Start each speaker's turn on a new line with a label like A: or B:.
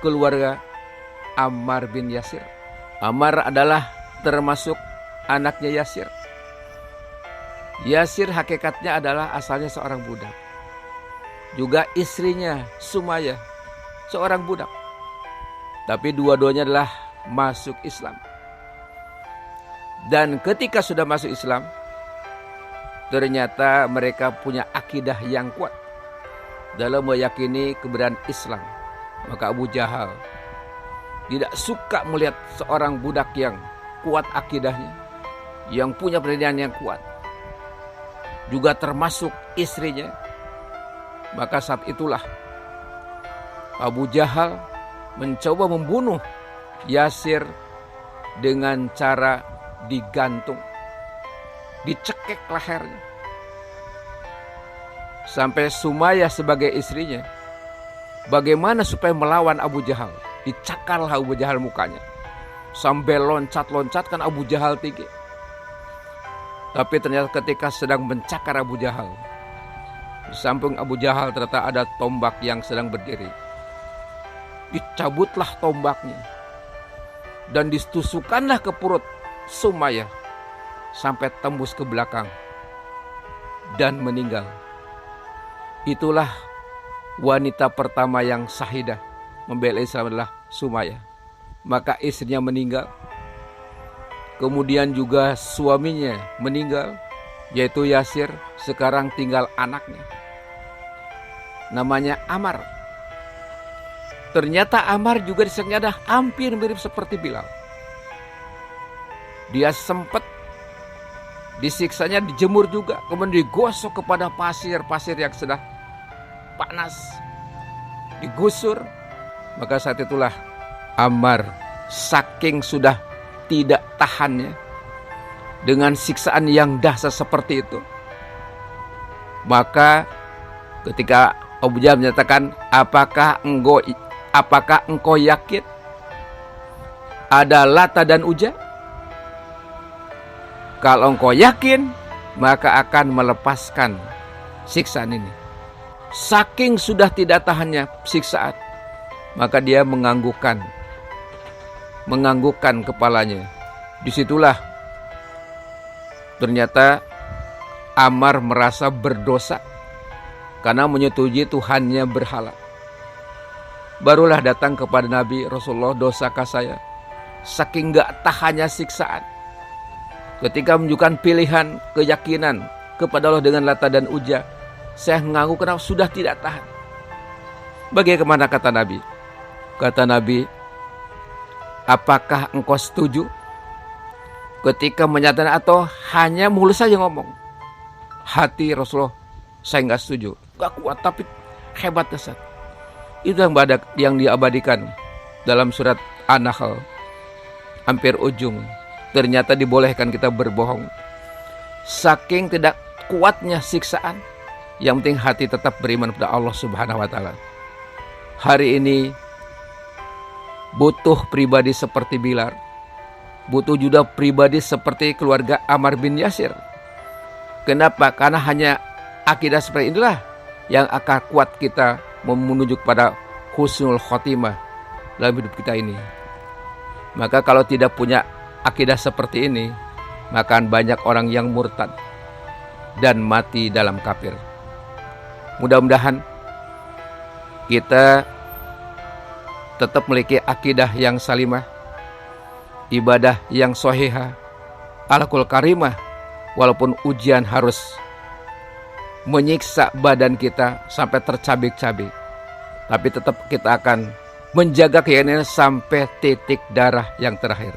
A: keluarga Ammar bin Yasir. Ammar adalah termasuk anaknya Yasir. Yasir hakikatnya adalah asalnya seorang budak. Juga istrinya Sumayyah seorang budak. Tapi dua-duanya adalah masuk Islam. Dan ketika sudah masuk Islam, ternyata mereka punya akidah yang kuat dalam meyakini keberadaan Islam. Maka Abu Jahal tidak suka melihat seorang budak yang kuat akidahnya, yang punya pendirian yang kuat, juga termasuk istrinya. Maka saat itulah Abu Jahal mencoba membunuh Yasir dengan cara digantung, dicekek lehernya. Sampai Sumayyah sebagai istrinya, bagaimana supaya melawan Abu Jahal? Dicakar Abu Jahal mukanya, sambil loncat-loncat, kan Abu Jahal tinggi. Tapi ternyata ketika sedang mencakar Abu Jahal, di samping Abu Jahal ternyata ada tombak yang sedang berdiri. Dicabutlah tombaknya dan ditusukkanlah ke perut Sumayyah sampai tembus ke belakang dan meninggal. Itulah wanita pertama yang syahidah membela Islam adalah Sumayyah. Maka istrinya meninggal. Kemudian juga suaminya meninggal, yaitu Yasir. Sekarang tinggal anaknya, namanya Ammar. Ternyata Ammar juga disiksa ada hampir mirip seperti Bilal. Dia sempat disiksanya dijemur juga, kemudian digosok kepada pasir yang sudah panas, digusur. Maka saat itulah Ammar saking sudah tidak tahannya dengan siksaan yang dahsyat seperti itu, maka ketika Abu Jahal menyatakan, apakah engkau yakin ada Lata dan Uzza? Kalau engkau yakin, maka akan melepaskan siksaan ini. Saking sudah tidak tahannya siksaan, maka dia menganggukkan kepalanya. Disitulah ternyata Ammar merasa berdosa karena menyetujui Tuhannya berhala. Barulah datang kepada Nabi, Rasulullah, dosakah saya? Saking gak tahannya siksaan, ketika menunjukkan pilihan keyakinan kepada Allah dengan Lata dan Uzza, saya mengangguk karena sudah tidak tahan. Bagaimana kata Nabi? Kata Nabi, apakah engkau setuju ketika menyatakan atau hanya mulus saja ngomong? Hati Rasulullah, saya nggak setuju, nggak kuat, tapi hebat dasar. Itu yang diabadikan dalam surat An-Nahl, hampir ujung. Ternyata dibolehkan kita berbohong. Saking tidak kuatnya siksaan, yang penting hati tetap beriman pada Allah Subhanahu wa Ta'ala. Hari ini butuh pribadi seperti Bilal, butuh juga pribadi seperti keluarga Ammar bin Yasir. Kenapa? Karena hanya akidah seperti inilah yang akan kuat kita menuju pada husnul khotimah dalam hidup kita ini. Maka kalau tidak punya akidah seperti ini, maka banyak orang yang murtad dan mati dalam kafir. Mudah-mudahan kita tetap memiliki akidah yang salimah, ibadah yang sahihah, akhlakul karimah, walaupun ujian harus menyiksa badan kita sampai tercabik-cabik, tapi tetap kita akan menjaga keyakinan sampai titik darah yang terakhir.